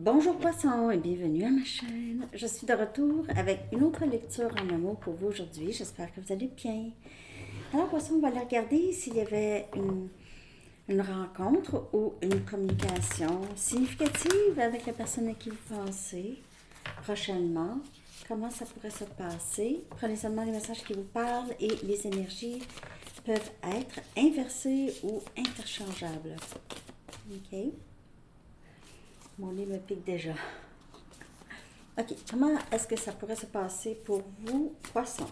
Bonjour poisson et bienvenue à ma chaîne. Je suis de retour avec une autre lecture en amour pour vous aujourd'hui. J'espère que vous allez bien. Alors poisson, on va aller regarder s'il y avait une rencontre ou une communication significative avec la personne à qui vous pensez prochainement. Comment ça pourrait se passer? Prenez seulement les messages qui vous parlent et les énergies peuvent être inversées ou interchangeables. OK? Mon nez me pique déjà. OK. Comment est-ce que ça pourrait se passer pour vous, poisson?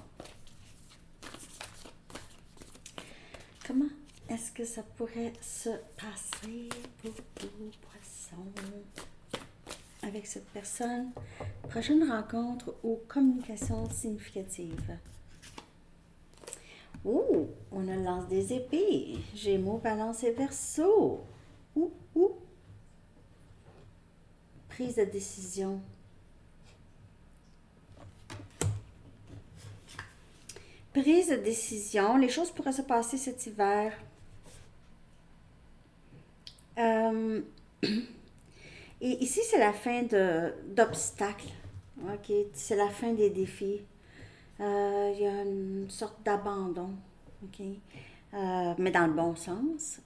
Comment est-ce que ça pourrait se passer pour vous, poisson? Avec cette personne, prochaine rencontre ou communication significative. Ouh, on a le lance des épées. Gémeaux, balance et verseau. Ouh. Prise de décision. Prise de décision. Les choses pourraient se passer cet hiver. Et ici, c'est la fin d'obstacles. OK? C'est la fin des défis. Il y a une sorte d'abandon. OK? Mais dans le bon sens.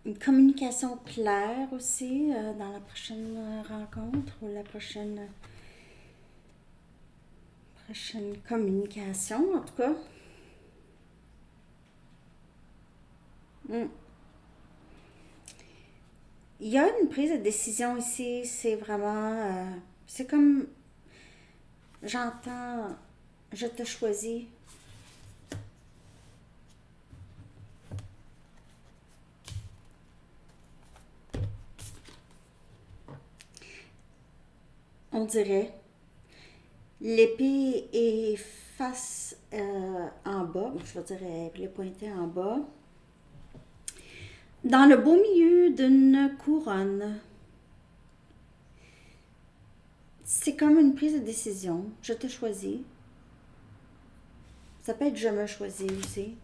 Une communication claire aussi dans la prochaine rencontre ou la prochaine communication, en tout cas. Il y a une prise de décision ici, c'est vraiment, c'est comme, j'entends, je te choisis. On dirait, l'épée est face en bas, je veux dire, elle est pointée en bas, dans le beau milieu d'une couronne. C'est comme une prise de décision. Je te choisis. Ça peut être je me choisis aussi.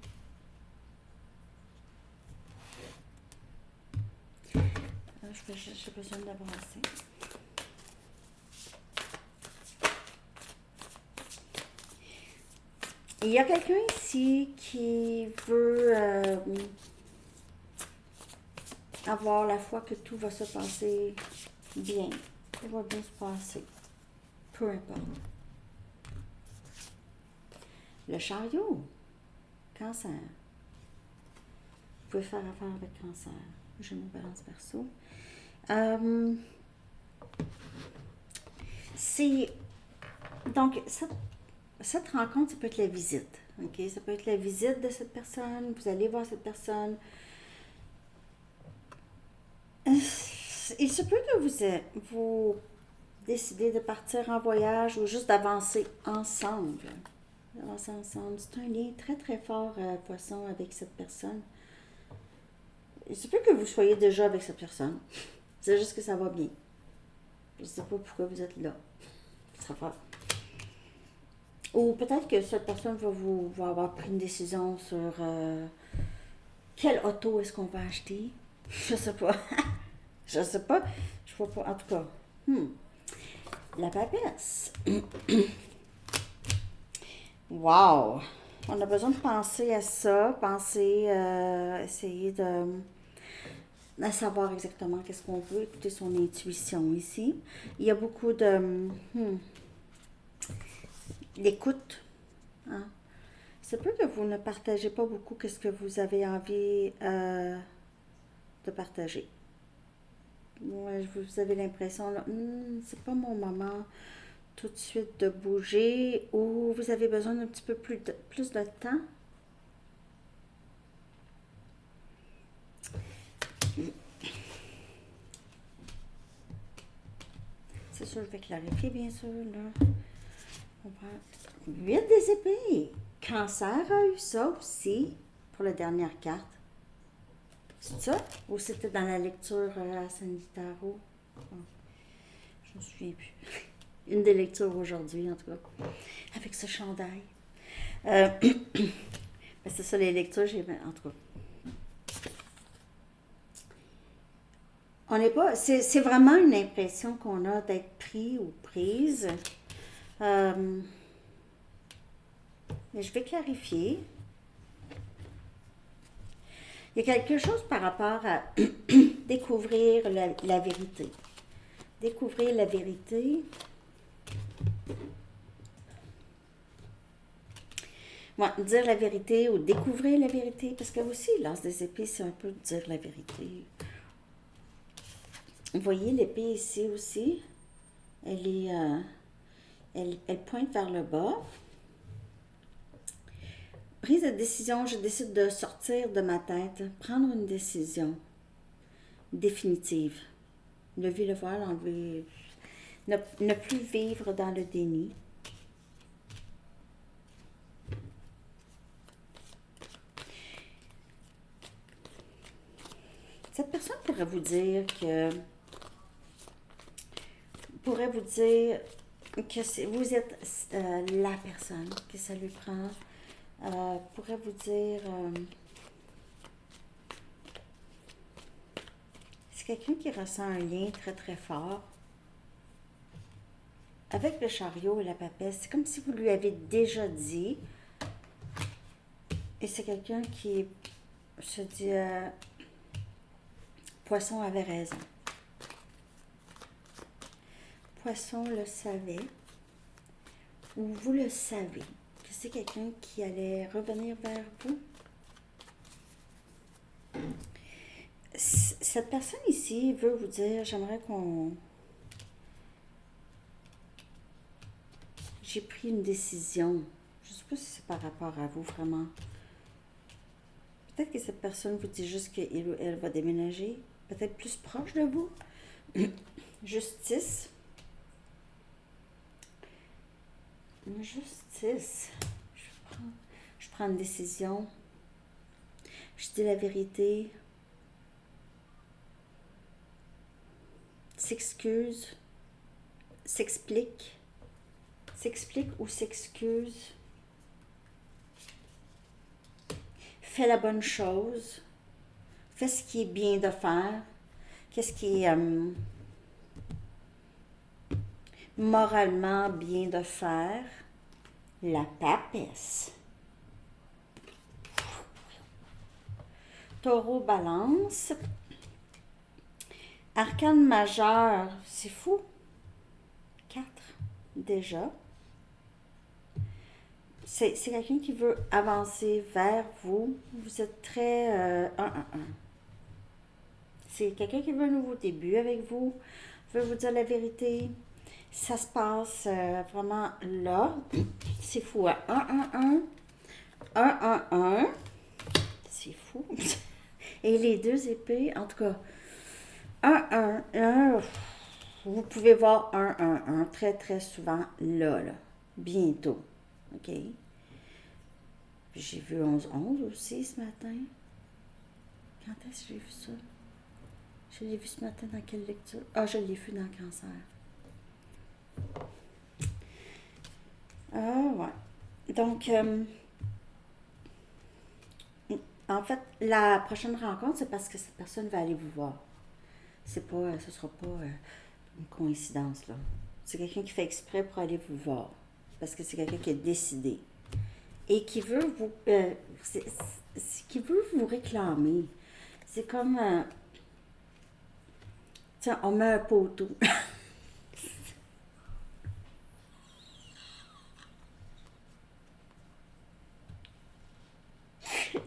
J'ai besoin d'avancer. Il y a quelqu'un ici qui veut avoir la foi que tout va se passer bien. Tout va bien se passer. Peu importe. Le chariot. Cancer. Vous pouvez faire affaire avec cancer. Gémeaux, balance, verseau. C'est... Donc, cette rencontre, ça peut être la visite. OK? Ça peut être la visite de cette personne. Vous allez voir cette personne. Il se peut que vous décidez de partir en voyage ou juste d'avancer ensemble. D'avancer ensemble. C'est un lien très très fort, poisson, avec cette personne. Il se peut que vous soyez déjà avec cette personne. C'est juste que ça va bien. Je ne sais pas pourquoi vous êtes là. Ça va. Ou peut-être que cette personne va avoir pris une décision sur quelle auto est-ce qu'on va acheter. Je sais pas. Je sais pas. Je vois pas. En tout cas. La papesse. Wow! On a besoin de penser à ça, essayer de savoir exactement qu'est-ce qu'on veut, écouter son intuition ici. Il y a beaucoup d'écoute. Hein? C'est peut que vous ne partagez pas beaucoup qu'est-ce que vous avez envie de partager. Ouais, vous avez l'impression, là, c'est pas mon moment tout de suite de bouger ou vous avez besoin d'un petit peu plus de temps. C'est sûr, je vais clarifier, bien sûr, là. On prend 8 des épées. Cancer a eu ça aussi pour la dernière carte. C'est ça? Ou c'était dans la lecture à Sanitaro? Oh, je me souviens plus. Une des lectures aujourd'hui, en tout cas. Avec ce chandail. Ben, c'est ça, les lectures, en tout cas. On n'est pas. C'est vraiment une impression qu'on a d'être pris ou prise. Euh, mais je vais clarifier. Il y a quelque chose par rapport à découvrir la vérité. Découvrir la vérité. Ouais, dire la vérité ou découvrir la vérité, parce que aussi, l'as des épées, c'est un peu dire la vérité. Vous voyez l'épée ici aussi, elle est, elle pointe vers le bas. Prise de décision, je décide de sortir de ma tête, prendre une décision définitive. Lever le voile, enlever, ne plus vivre dans le déni. Cette personne pourrait vous dire que vous êtes la personne que ça lui prend. Pourrait vous dire c'est quelqu'un qui ressent un lien très très fort avec le chariot et la papesse. C'est comme si vous lui avez déjà dit, et c'est quelqu'un qui se dit Poisson avait raison. Poisson le savait, ou vous le savez, que c'est quelqu'un qui allait revenir vers vous. Cette personne ici veut vous dire, j'aimerais qu'on... J'ai pris une décision. Je ne sais pas si c'est par rapport à vous vraiment. Peut-être que cette personne vous dit juste qu'il ou elle va déménager, peut-être plus proche de vous. Justice. Justice. Je prends une décision. Je dis la vérité. S'excuse. S'explique. S'explique ou s'excuse. Fais la bonne chose. Fais ce qui est bien de faire. Qu'est-ce qui est moralement bien de faire? La papesse. Taureau, balance. Arcane majeur, c'est fou. 4 déjà. C'est quelqu'un qui veut avancer vers vous. Vous êtes très 1-1-1. C'est quelqu'un qui veut un nouveau début avec vous, veut vous dire la vérité. Ça se passe vraiment là. C'est fou. 1-1-1. 1-1-1. C'est fou. Et les deux épées, en tout cas, 1-1-1. Vous pouvez voir 1-1-1 très très souvent là. Bientôt. OK? J'ai vu 11-11 aussi ce matin. Quand est-ce que j'ai vu ça? Je l'ai vu ce matin dans quelle lecture? Ah, je l'ai vu dans Cancer. Ah, ouais. Donc, en fait, la prochaine rencontre, c'est parce que cette personne va aller vous voir. C'est pas, ce sera pas une coïncidence, là. C'est quelqu'un qui fait exprès pour aller vous voir. Parce que c'est quelqu'un qui a décidé. Et qui veut vous, qui veut vous réclamer. C'est comme, tiens, on met un poteau.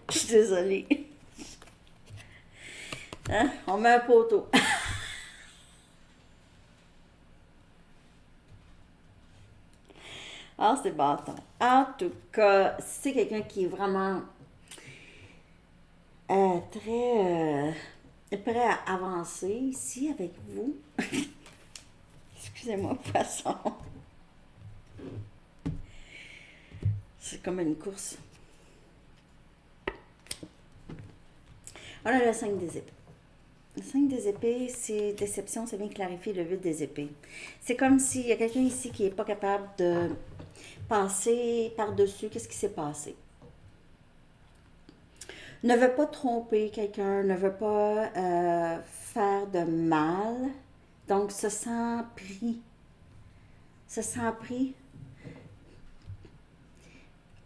Je suis désolée. Hein? On met un poteau. Ah, c'est bâton. En tout cas, c'est quelqu'un qui est vraiment très prêt à avancer ici avec vous. Excusez-moi, poisson. C'est comme une course. On a le 5 des épées. Le 5 des épées, c'est déception, ça vient clarifier le 8 des épées. C'est comme s'il y a quelqu'un ici qui n'est pas capable de passer par-dessus qu'est-ce qui s'est passé. ne veut pas tromper quelqu'un, ne veut pas faire de mal, donc se sent pris. Se sent pris.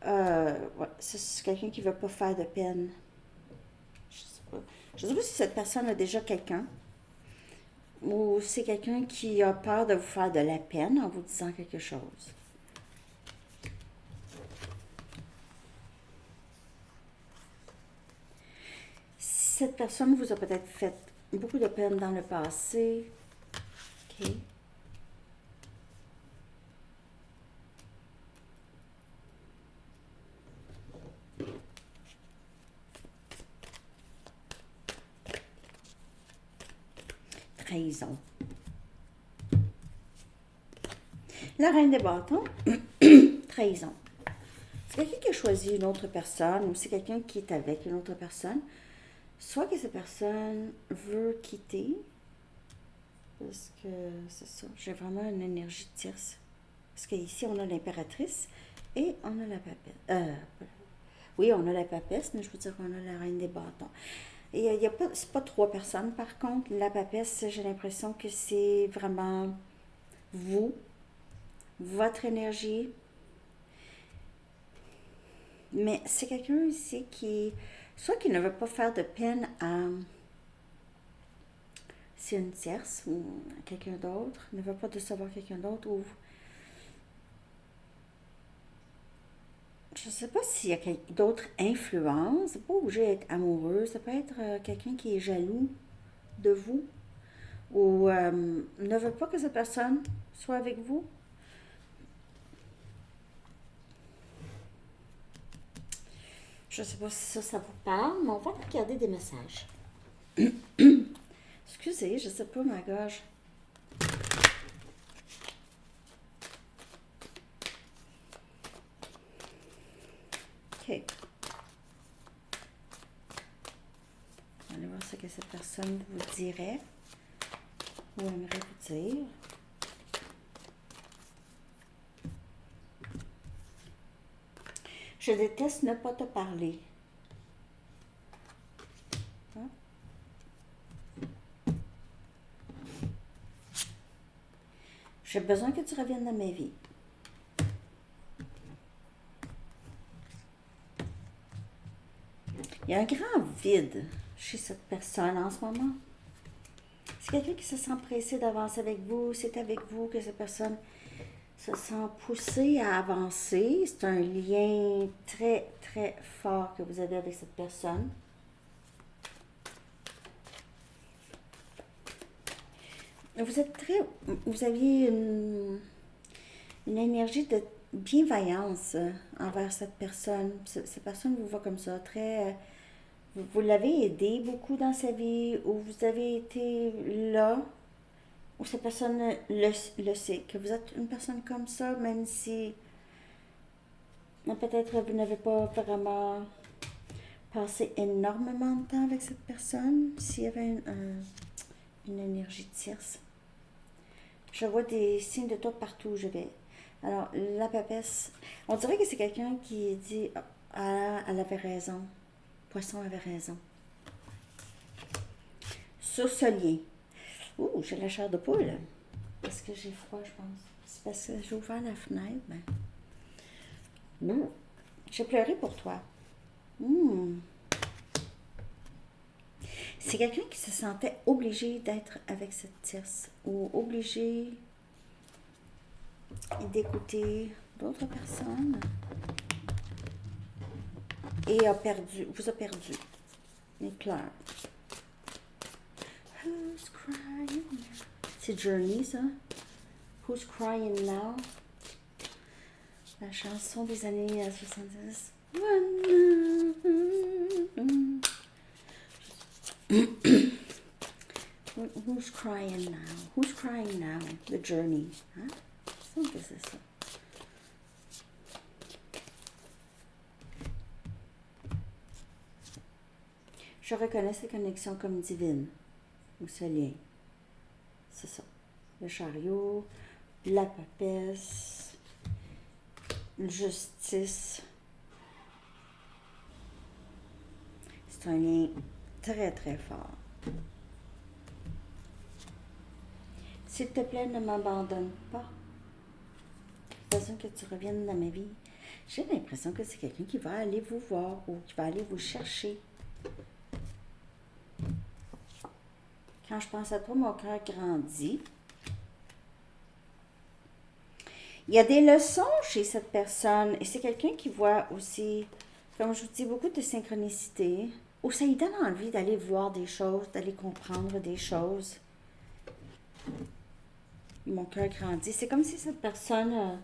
Ouais, c'est quelqu'un qui ne veut pas faire de peine. Je sais pas. Je sais pas si cette personne a déjà quelqu'un ou c'est quelqu'un qui a peur de vous faire de la peine en vous disant quelque chose. Cette personne vous a peut-être fait beaucoup de peine dans le passé. OK. Trahison. La reine des bâtons, trahison. C'est quelqu'un qui a choisi une autre personne ou c'est quelqu'un qui est avec une autre personne. Soit que cette personne veut quitter, parce que c'est ça, j'ai vraiment une énergie de tierce. Parce qu'ici, on a l'impératrice et on a la papesse. Oui, on a la papesse, mais je veux dire qu'on a la reine des bâtons. Et il y a pas, c'est pas trois personnes, par contre. La papesse, j'ai l'impression que c'est vraiment vous, votre énergie. Mais c'est quelqu'un ici qui, soit qui ne veut pas faire de peine à c'est une tierce ou quelqu'un d'autre, ne veut pas décevoir quelqu'un d'autre ou je ne sais pas s'il y a d'autres influences, c'est pas obligé d'être amoureux, ça peut être quelqu'un qui est jaloux de vous ou ne veut pas que cette personne soit avec vous. Je ne sais pas si ça vous parle, mais on va regarder des messages. Excusez, je ne sais pas ma gorge. OK. On va aller voir ce que cette personne vous dirait ou aimerait vous dire. Je déteste ne pas te parler. Hein? J'ai besoin que tu reviennes dans ma vie. Il y a un grand vide chez cette personne en ce moment. C'est quelqu'un qui se sent pressé d'avancer avec vous. C'est avec vous que cette personne se sent poussée à avancer. C'est un lien très, très fort que vous avez avec cette personne. Vous aviez une énergie de bienveillance envers cette personne. Cette personne vous voit comme ça, très... vous l'avez aidé beaucoup dans sa vie, ou vous avez été là, ou cette personne le sait, que vous êtes une personne comme ça, même si peut-être vous n'avez pas vraiment passé énormément de temps avec cette personne, s'il y avait une énergie tierce. Je vois des signes de toi partout où je vais. Alors, la papesse, on dirait que c'est quelqu'un qui dit ah, elle avait raison. Poisson avait raison. Sur ce lien. Ouh, j'ai la chair de poule. Parce que j'ai froid, je pense. C'est parce que j'ai ouvert la fenêtre. Ben. Non. J'ai pleuré pour toi. C'est quelqu'un qui se sentait obligé d'être avec cette tierce ou obligé d'écouter d'autres personnes et vous a perdu. Il pleure. Who's crying now? C'est Journey, ça. Who's crying now? La chanson des années 70. Who's crying now? Who's crying now? The Journey. Hein? Je pense que c'est ça. Je reconnais cette connexion comme divine, ou ce lien. C'est ça. Le chariot, la papesse, justice. C'est un lien très, très fort. S'il te plaît, ne m'abandonne pas. J'ai besoin que tu reviennes dans ma vie. J'ai l'impression que c'est quelqu'un qui va aller vous voir ou qui va aller vous chercher. Quand je pense à toi, mon cœur grandit. Il y a des leçons chez cette personne et c'est quelqu'un qui voit aussi, comme je vous dis, beaucoup de synchronicité, où ça lui donne envie d'aller voir des choses, d'aller comprendre des choses. Mon cœur grandit. C'est comme si cette personne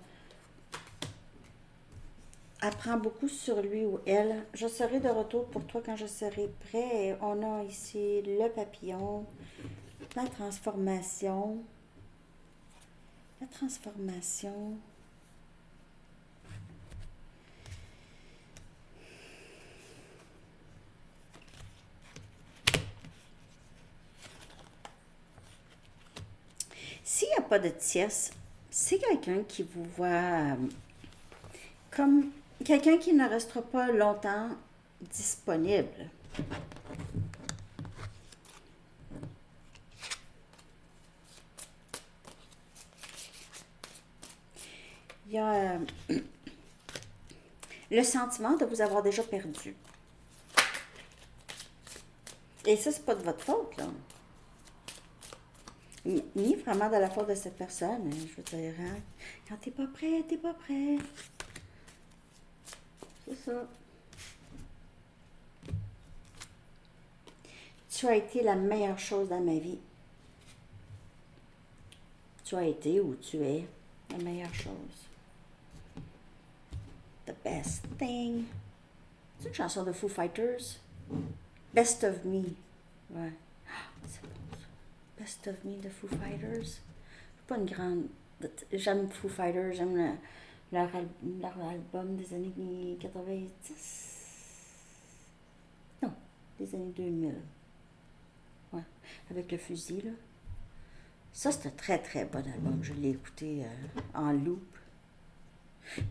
apprend beaucoup sur lui ou elle. Je serai de retour pour toi quand je serai prêt. Et on a ici le papillon, la transformation. La transformation. S'il n'y a pas de tierce, c'est quelqu'un qui vous voit comme quelqu'un qui ne restera pas longtemps disponible. Il y a le sentiment de vous avoir déjà perdu. Et ça, c'est pas de votre faute, là. Ni vraiment de la faute de cette personne. Je veux dire, hein? Quand t'es pas prêt, t'es pas prêt. C'est ça. Tu as été la meilleure chose dans ma vie. Tu as été ou tu es la meilleure chose. The best thing. C'est une chanson de Foo Fighters. Best of me. Ouais. C'est bon ça. Best of me de Foo Fighters. Je suis pas une grande. J'aime Foo Fighters, j'aime leur album des années 90. Non, des années 2000. Ouais. Avec le fusil, là. Ça, c'est un très très bon album. Je l'ai écouté en loop.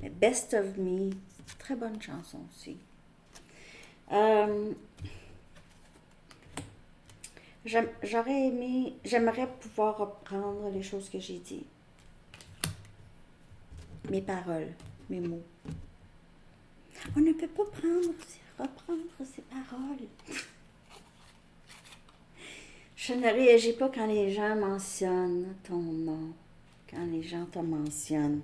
Mais Best of Me, très bonne chanson aussi. J'aimerais pouvoir reprendre les choses que j'ai dit. Mes paroles, mes mots. On ne peut pas reprendre ces paroles. Je ne réagis pas quand les gens mentionnent ton nom, quand les gens te mentionnent.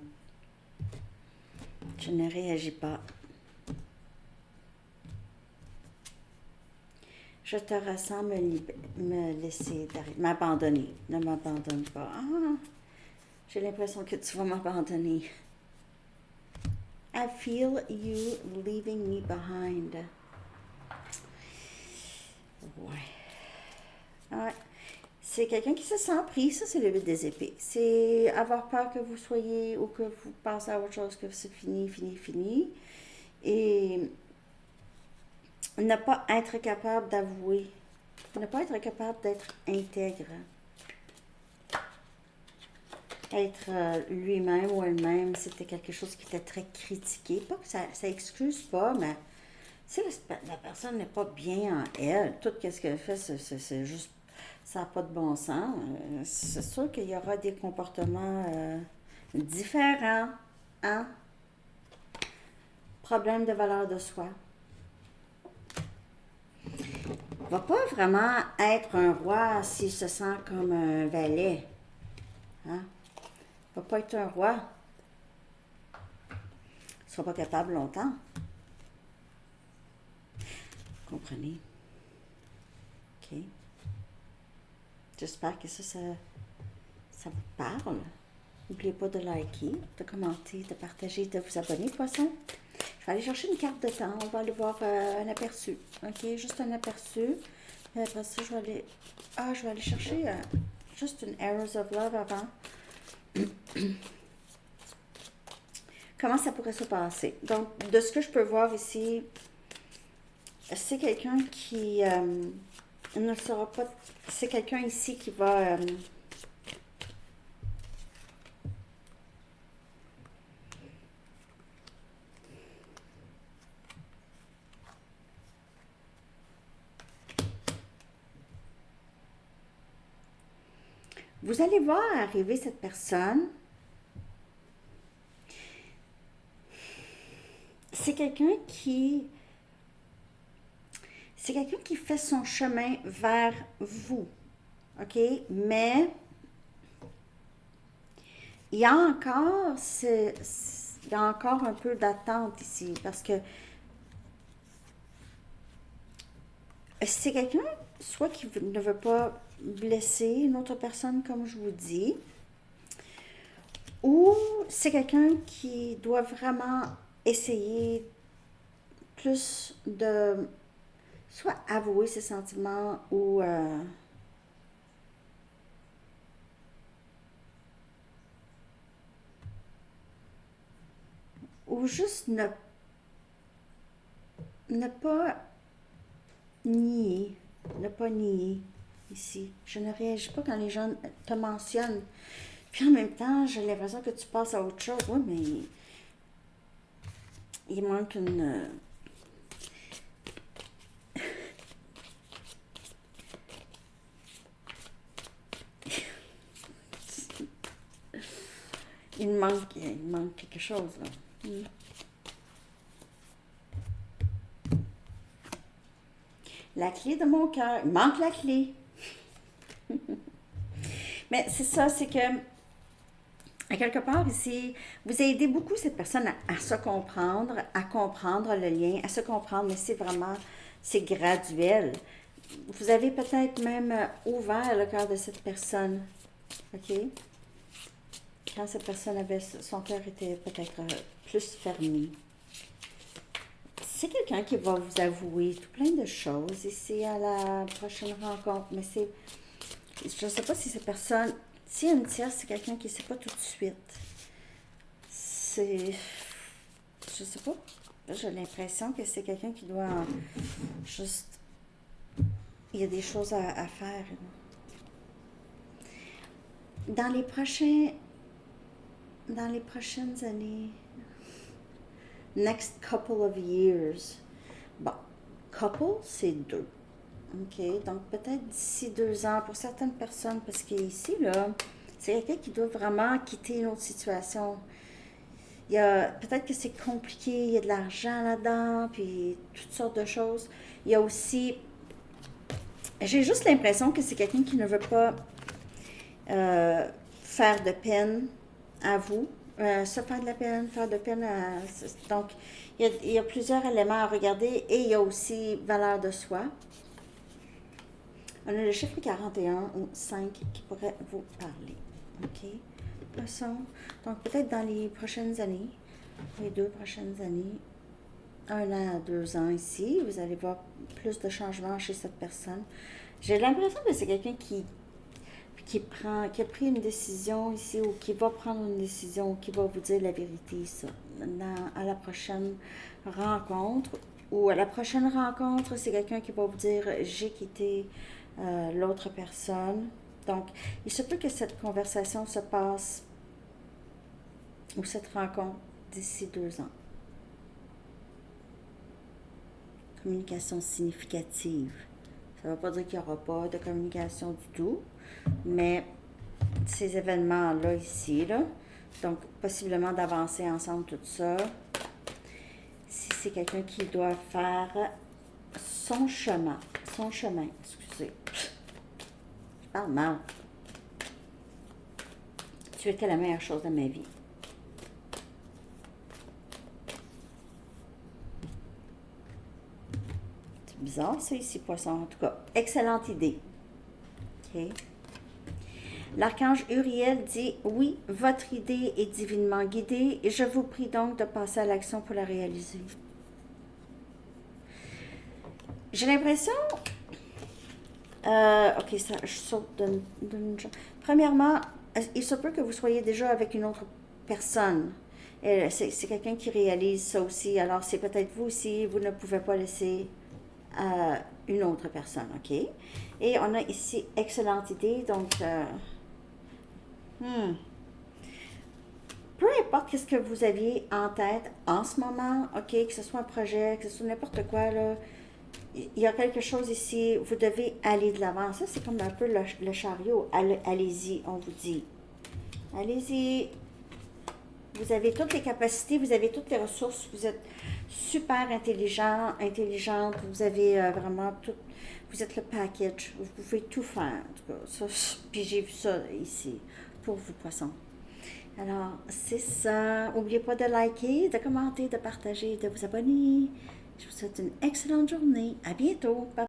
Je ne réagis pas. Je te ressens me laisser m'abandonner. Ne m'abandonne pas. Ah, j'ai l'impression que tu vas m'abandonner. I feel you leaving me behind. Ouais. C'est quelqu'un qui se sent pris, ça c'est le 8 des épées. C'est avoir peur que vous soyez ou que vous pensez à autre chose, que c'est fini. Et ne pas être capable d'avouer, ne pas être capable d'être intègre. Être lui-même ou elle-même, c'était quelque chose qui était très critiqué. Pas que ça excuse pas, mais si la personne n'est pas bien en elle, tout ce qu'elle fait, c'est juste, ça n'a pas de bon sens. C'est sûr qu'il y aura des comportements différents. Hein? Problème de valeur de soi. Va pas vraiment être un roi s'il se sent comme un valet. Hein? Va pas être un roi. Il sera pas capable longtemps. Comprenez? OK. J'espère que ça vous parle. N'oubliez pas de liker, de commenter, de partager, de vous abonner, poisson. Je vais aller chercher une carte de temps. On va aller voir un aperçu. OK? Juste un aperçu. Et après ça, je vais aller chercher juste une Arrows of Love avant. Comment ça pourrait se passer? Donc, de ce que je peux voir ici, c'est quelqu'un qui ne sera pas... C'est quelqu'un ici qui va... Vous allez voir arriver cette personne. C'est quelqu'un qui fait son chemin vers vous. OK? Mais il y a encore il y a encore un peu d'attente ici parce que c'est quelqu'un soit qui ne veut pas blesser une autre personne comme je vous dis, ou c'est quelqu'un qui doit vraiment essayer plus de soit avouer ses sentiments ou juste ne pas nier, ne pas nier ici. Je ne réagis pas quand les gens te mentionnent. Puis en même temps, j'ai l'impression que tu passes à autre chose. Oui, mais il manque il manque quelque chose, là. La clé de mon cœur. Il manque la clé. Mais c'est ça, c'est que, à quelque part ici, vous aidez beaucoup cette personne à se comprendre, à comprendre le lien, à se comprendre, mais c'est graduel. Vous avez peut-être même ouvert le cœur de cette personne. OK? Quand cette personne son cœur était peut-être plus fermé. C'est quelqu'un qui va vous avouer tout plein de choses ici à la prochaine rencontre, mais je ne sais pas si cette personne, si une tierce, c'est quelqu'un qui ne sait pas tout de suite. Je sais pas, j'ai l'impression que c'est quelqu'un qui doit juste, il y a des choses à faire. Dans les prochaines années, next couple of years. Bon, couple, c'est deux. OK, donc peut-être d'ici 2 ans pour certaines personnes, parce qu'ici, là, c'est quelqu'un qui doit vraiment quitter une autre situation. Peut-être que c'est compliqué, il y a de l'argent là-dedans, puis toutes sortes de choses. Il y a aussi, j'ai juste l'impression que c'est quelqu'un qui ne veut pas faire de peine à vous, se faire de la peine, faire de peine à... Donc, il y a plusieurs éléments à regarder et il y a aussi valeur de soi. On a le chiffre 41 ou 5 qui pourrait vous parler. OK? Poisson. Donc, peut-être dans les prochaines années, les 2 prochaines années, 1 an à 2 ans ici, vous allez voir plus de changements chez cette personne. J'ai l'impression que c'est quelqu'un qui a pris une décision ici ou qui va prendre une décision, qui va vous dire la vérité, ça. À la prochaine rencontre ou à la prochaine rencontre, c'est quelqu'un qui va vous dire j'ai quitté l'autre personne. Donc, il se peut que cette conversation se passe ou cette rencontre d'ici 2 ans. Communication significative. Ça ne veut pas dire qu'il n'y aura pas de communication du tout, mais ces événements-là ici, là, donc possiblement d'avancer ensemble tout ça, si c'est quelqu'un qui doit faire son chemin, excusez, je parle mal. Tu étais la meilleure chose de ma vie. C'est bizarre ça ici, poisson, en tout cas. Excellente idée. OK. L'archange Uriel dit « Oui, votre idée est divinement guidée et je vous prie donc de passer à l'action pour la réaliser. » J'ai l'impression... ok, ça, je saute d'une... Premièrement, il se peut que vous soyez déjà avec une autre personne. C'est quelqu'un qui réalise ça aussi. Alors, c'est peut-être vous aussi, vous ne pouvez pas laisser une autre personne, ok? Et on a ici excellente idée, donc... Peu importe ce que vous aviez en tête en ce moment, ok, que ce soit un projet, que ce soit n'importe quoi, là, il y a quelque chose ici, vous devez aller de l'avant. Ça, c'est comme un peu le chariot. Allez-y, on vous dit. Allez-y. Vous avez toutes les capacités, vous avez toutes les ressources, vous êtes super intelligent, intelligente, vous avez vraiment tout, vous êtes le package, vous pouvez tout faire. En tout cas, ça, puis j'ai vu ça ici pour vous, poissons. Alors, c'est ça. N'oubliez pas de liker, de commenter, de partager, de vous abonner. Je vous souhaite une excellente journée. À bientôt. Bye.